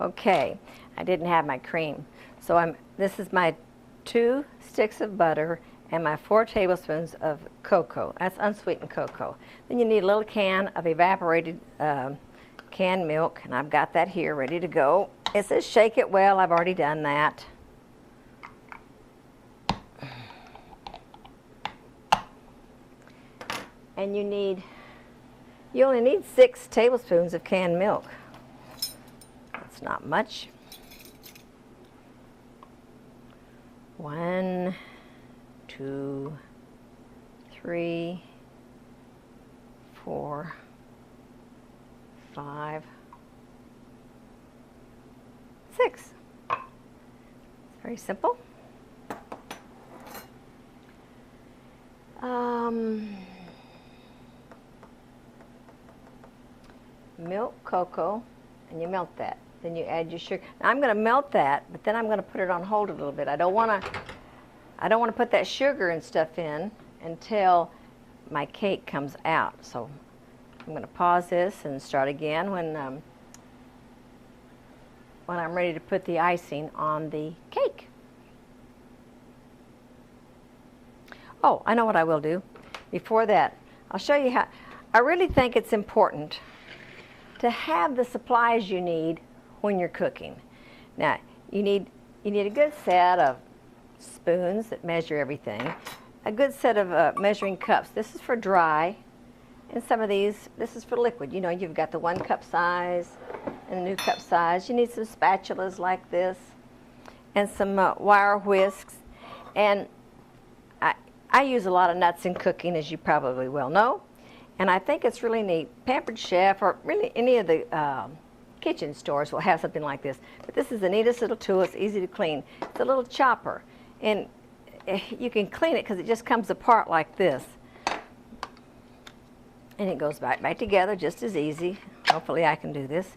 Okay, I didn't have my cream. So this is my 2 sticks of butter and my 4 tablespoons of cocoa. That's unsweetened cocoa. Then you need a little can of evaporated canned milk, and I've got that here ready to go. It says shake it well. I've already done that. And you only need 6 tablespoons of canned milk. That's not much. 1, 2, 3, 4, 5, 6. It's very simple. Milk, cocoa, and you melt that. Then you add your sugar. Now I'm going to melt that, but then I'm going to put it on hold a little bit. I don't want to put that sugar and stuff in until my cake comes out. So I'm going to pause this and start again when I'm ready to put the icing on the cake. Oh, I know what I will do. Before that, I'll show you how. I really think it's important to have the supplies you need when you're cooking. Now, you need a good set of spoons that measure everything, a good set of measuring cups. This is for dry, and some of these, this is for liquid. You know, you've got the 1 cup size and the new cup size. You need some spatulas like this, and some wire whisks. And I use a lot of nuts in cooking, as you probably well know. And I think it's really neat. Pampered Chef, or really any of the kitchen stores will have something like this. But this is the neatest little tool. It's easy to clean. It's a little chopper. And you can clean it because it just comes apart like this. And it goes back together just as easy. Hopefully I can do this.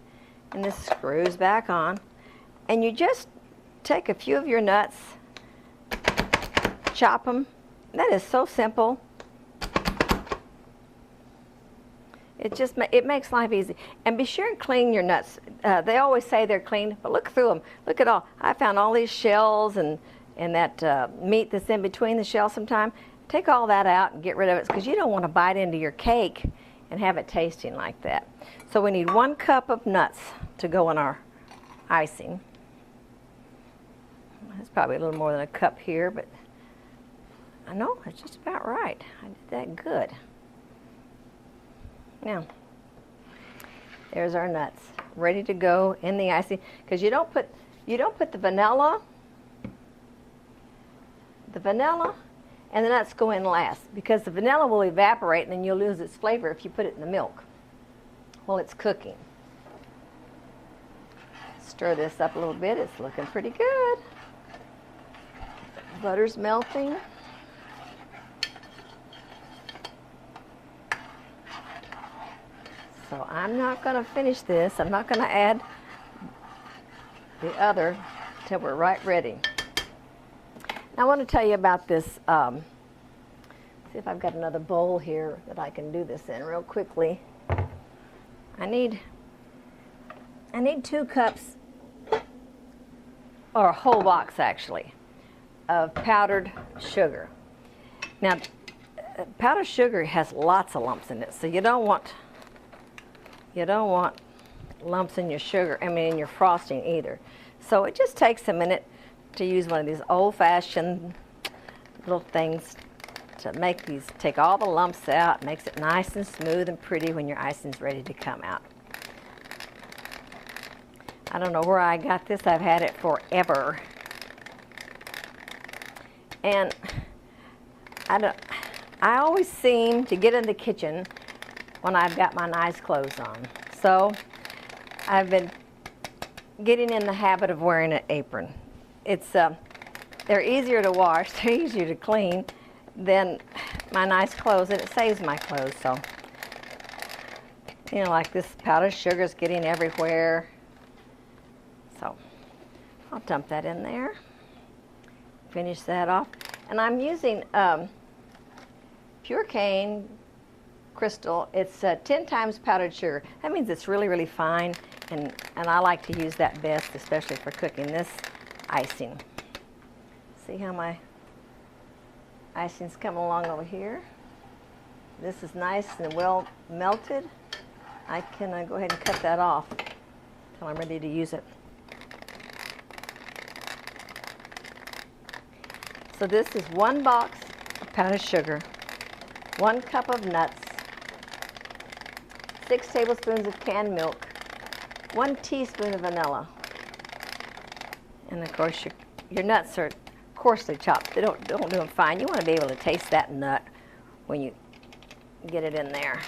And this screws back on. And you just take a few of your nuts, chop them. That is so simple. It makes life easy. And be sure and clean your nuts. They always say they're clean, but look through them. Look at all. I found all these shells and that meat that's in between the shells sometime. Take all that out and get rid of it, because you don't want to bite into your cake and have it tasting like that. So we need 1 cup of nuts to go in our icing. That's probably a little more than a cup here, but I know it's just about right. I did that good. Now, there's our nuts ready to go in the icing, because you don't put the vanilla and the nuts go in last, because the vanilla will evaporate and then you'll lose its flavor if you put it in the milk while it's cooking. Stir this up a little bit. It's looking pretty good. Butter's melting. So I'm not going to finish this. I'm not going to add the other till we're right ready. Now I want to tell you about this. See if I've got another bowl here that I can do this in real quickly. I need 2 cups, or a whole box actually, of powdered sugar. Now, powdered sugar has lots of lumps in it, so you don't want lumps in your sugar, in your frosting either. So it just takes a minute to use one of these old-fashioned little things to take all the lumps out. Makes it nice and smooth and pretty when your icing's ready to come out. I don't know where I got this. I've had it forever. And I always seem to get in the kitchen when I've got my nice clothes on. So I've been getting in the habit of wearing an apron. They're easier to wash, they're easier to clean than my nice clothes, and it saves my clothes. So, like this powdered sugar's getting everywhere. So I'll dump that in there. Finish that off. And I'm using pure cane crystal. It's 10 times powdered sugar. That means it's really, really fine, And I like to use that best, especially for cooking this icing. See how my icing's coming along over here? This is nice and well melted. I can go ahead and cut that off until I'm ready to use it. So this is 1 box of powdered sugar, 1 cup of nuts, 6 tablespoons of canned milk, 1 teaspoon of vanilla. And of course your nuts are coarsely chopped. They don't do them fine. You want to be able to taste that nut when you get it in there,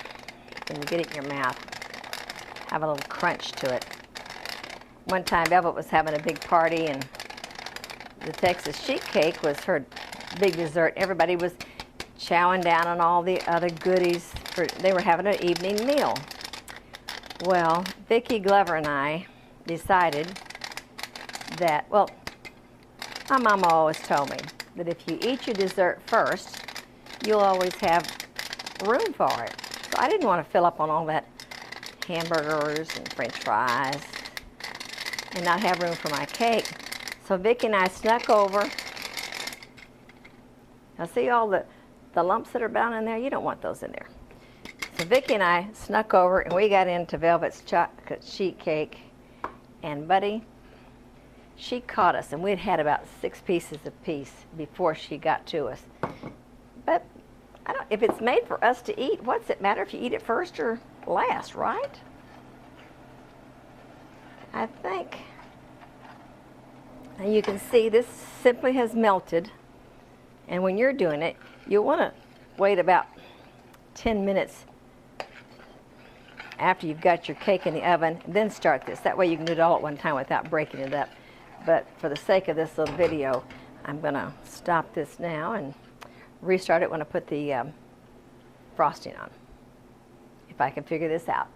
when you get it in your mouth. Have a little crunch to it. One time Velvet was having a big party and the Texas sheet cake was her big dessert. Everybody was chowing down on all the other goodies. They were having an evening meal. Well, Vicki Glover and I decided that, well, my mama always told me that if you eat your dessert first, you'll always have room for it. So I didn't want to fill up on all that hamburgers and french fries and not have room for my cake. So Vicki and I snuck over. Now see all the lumps that are down in there? You don't want those in there. So Vicki and I snuck over and we got into Velvet's chocolate sheet cake. And buddy, she caught us and we'd had about 6 pieces apiece before she got to us. But if it's made for us to eat, what's it matter if you eat it first or last, right? I think. And you can see this simply has melted. And when you're doing it, you'll want to wait about 10 minutes after you've got your cake in the oven, and then start this. That way you can do it all at one time without breaking it up. But for the sake of this little video, I'm going to stop this now and restart it when I put the frosting on, if I can figure this out.